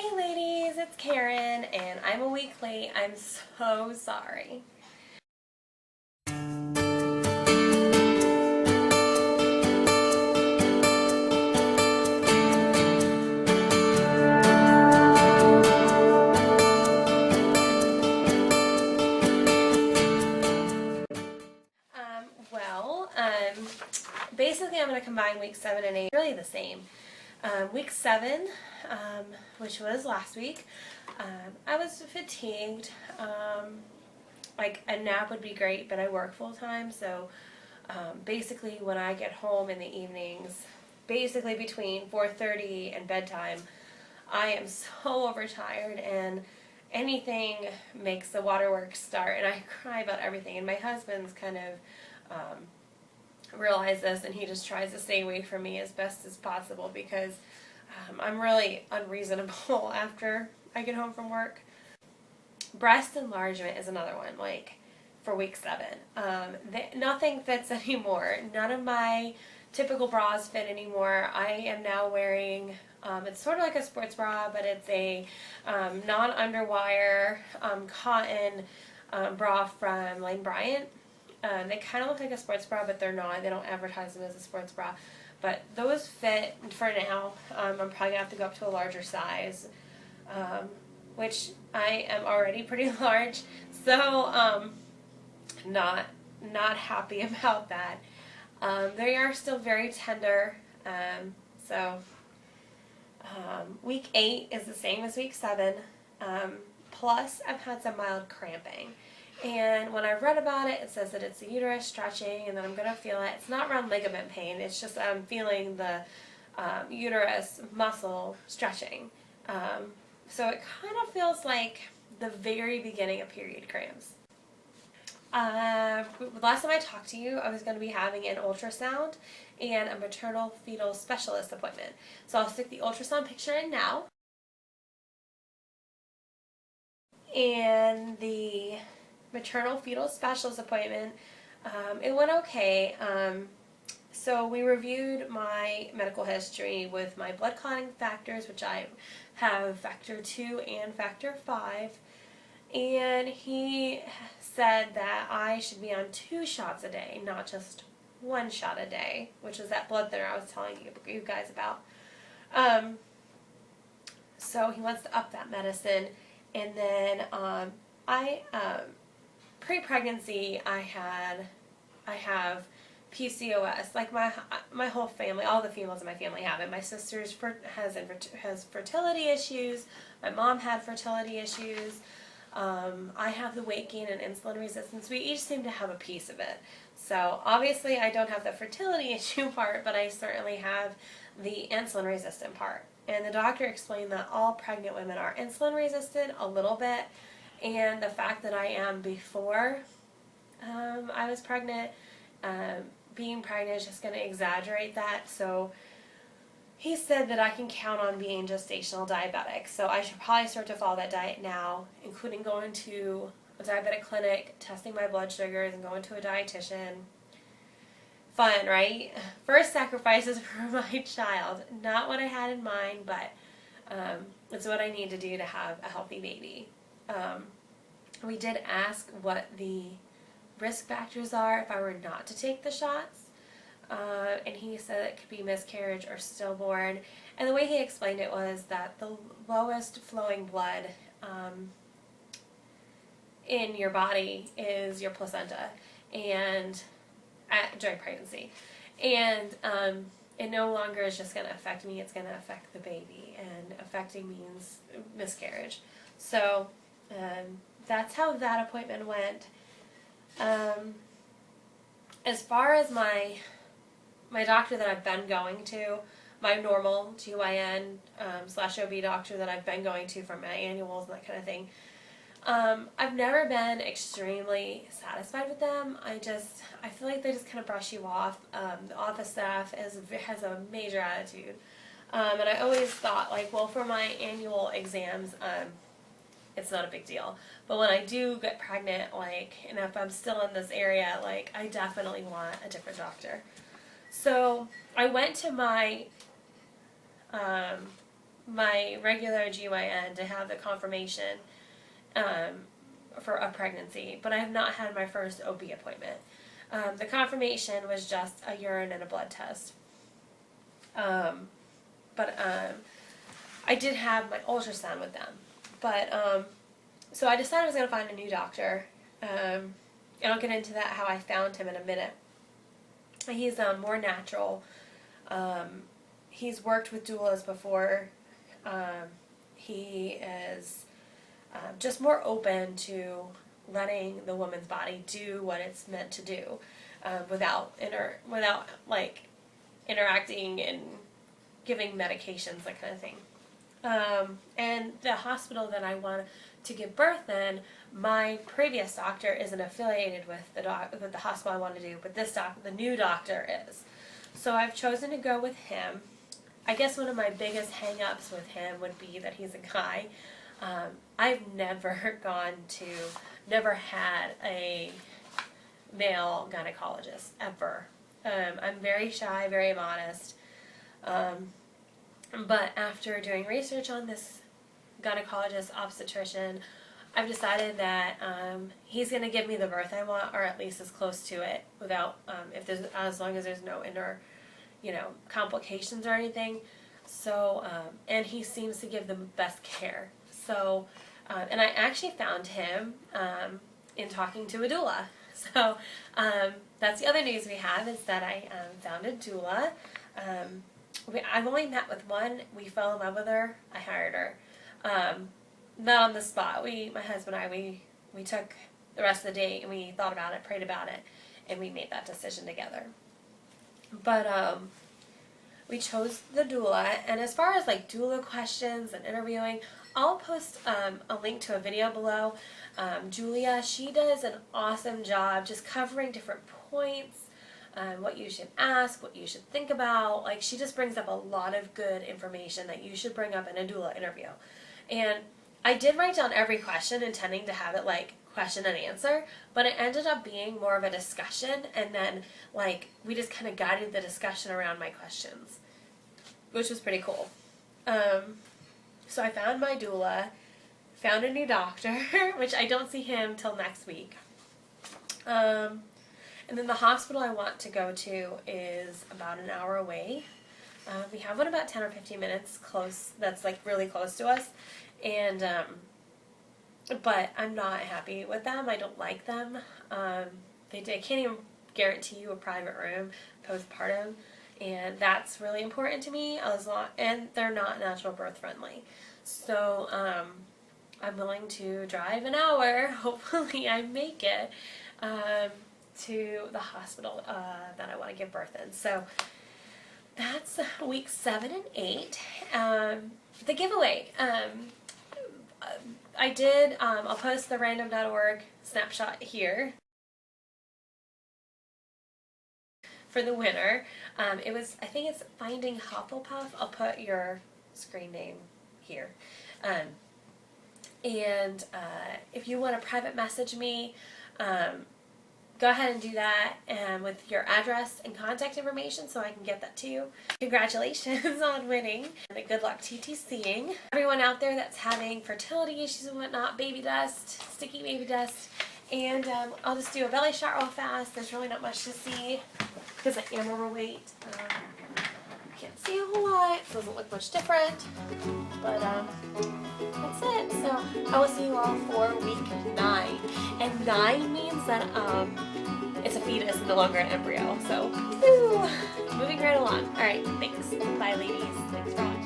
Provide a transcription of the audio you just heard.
Hey ladies, it's Karen, and I'm a week late. I'm so sorry. Well, basically I'm going to combine week 7 and 8, really the same. Week 7, which was last week, I was fatigued. Like a nap would be great, but I work full time, so basically when I get home in the evenings, basically between 4:30 and bedtime, I am so overtired, and anything makes the waterworks start, and I cry about everything. And my husband's kind of realized this, and he just tries to stay away from me as best as possible because I'm really unreasonable after I get home from work. Breast enlargement is another one, like for week 7. Nothing fits anymore. None of my typical bras fit anymore. I am now wearing, it's sort of like a sports bra, but it's a non-underwire cotton bra from Lane Bryant. They kind of look like a sports bra, but they're not. They don't advertise them as a sports bra. But those fit for now. I'm probably going to have to go up to a larger size, which I am already pretty large. So not happy about that. They are still very tender. Week 8 is the same as week 7. Plus, I've had some mild cramping. And when I've read about it, it says that it's the uterus stretching and that I'm going to feel it. It's not around ligament pain. It's just I'm feeling the uterus muscle stretching. So it kind of feels like the very beginning of period cramps. Last time I talked to you, I was going to be having an ultrasound and a maternal fetal specialist appointment. So I'll stick the ultrasound picture in now. And the maternal fetal specialist appointment, it went okay. So we reviewed my medical history with my blood clotting factors, which I have factor 2 and factor 5. And he said that I should be on 2 shots a day, not just 1 shot a day, which is that blood thinner I was telling you guys about. So he wants to up that medicine. And then pre-pregnancy, I have PCOS. Like my whole family, all the females in my family have it. My sister's has fertility issues. My mom had fertility issues. I have the weight gain and insulin resistance. We each seem to have a piece of it. So obviously I don't have the fertility issue part, but I certainly have the insulin resistant part. And the doctor explained that all pregnant women are insulin resistant a little bit, and the fact that I am before I was pregnant, being pregnant is just going to exaggerate that. So he said that I can count on being gestational diabetic. So I should probably start to follow that diet now, including going to a diabetic clinic, testing my blood sugars, and going to a dietitian. Fun, right? First sacrifices for my child. Not what I had in mind, but it's what I need to do to have a healthy baby. We did ask what the risk factors are if I were not to take the shots. And he said it could be miscarriage or stillborn. And the way he explained it was that the lowest flowing blood in your body is your placenta, and during pregnancy. And it no longer is just going to affect me, it's going to affect the baby. And affecting means miscarriage. So that's how that appointment went. As far as my doctor that I've been going to, my normal GYN / OB doctor that I've been going to for my annuals and that kind of thing, I've never been extremely satisfied with them. I feel like they just kind of brush you off. The office staff has a major attitude. And I always thought, like, well, for my annual exams, it's not a big deal. But when I do get pregnant, like, and if I'm still in this area, like, I definitely want a different doctor. So I went to my my regular GYN to have the confirmation for a pregnancy, but I have not had my first OB appointment. The confirmation was just a urine and a blood test. But I did have my ultrasound with them. But so I decided I was going to find a new doctor. And I'll get into that, how I found him in a minute. He's more natural. He's worked with doulas before. He is just more open to letting the woman's body do what it's meant to do, without like interacting and giving medications, that kind of thing. And the hospital that I want to give birth in, my previous doctor isn't affiliated with the hospital I want to do, but the new doctor is. So I've chosen to go with him. I guess one of my biggest hang-ups with him would be that he's a guy. I've never had a male gynecologist, ever. I'm very shy, very modest. But after doing research on this gynecologist obstetrician, I've decided that he's going to give me the birth I want, or at least as close to it, without as long as there's no complications or anything. So and he seems to give the best care. So and I actually found him in talking to a doula. So that's the other news we have, is that I found a doula. I've only met with one. We fell in love with her. I hired her. Not on the spot. My husband and I, we took the rest of the day and we thought about it, prayed about it, and we made that decision together. But we chose the doula, and as far as like doula questions and interviewing, I'll post a link to a video below. Julia, she does an awesome job just covering different points, what you should ask, what you should think about. Like, she just brings up a lot of good information that you should bring up in a doula interview. And I did write down every question, intending to have it like question and answer, but it ended up being more of a discussion, and then like we just kind of guided the discussion around my questions, which was pretty cool. So I found my doula, found a new doctor, which I don't see him till next week. And then the hospital I want to go to is about an hour away. We have one about 10 or 15 minutes close, that's like really close to us. And, but I'm not happy with them. I don't like them. They can't even guarantee you a private room postpartum. And that's really important to me, and they're not natural birth friendly. So, I'm willing to drive an hour, hopefully I make it, to the hospital that I want to give birth in. So that's week 7 and 8. The giveaway. I did, I'll post the random.org snapshot here for the winner. It was, I think it's FndngHufflePuff. I'll put your screen name here. And if you want to private message me, go ahead and do that, with your address and contact information so I can get that to you. Congratulations on winning, and good luck TTCing. Everyone out there that's having fertility issues and whatnot, baby dust, sticky baby dust, and I'll just do a belly shot real fast. There's really not much to see because I am overweight. Can't see a whole lot, doesn't look much different, but that's it. So I will see you all for week 9, and 9 means that it's a fetus and no longer an embryo. So woo, moving right along. All right, thanks. Bye, ladies. Thanks for watching.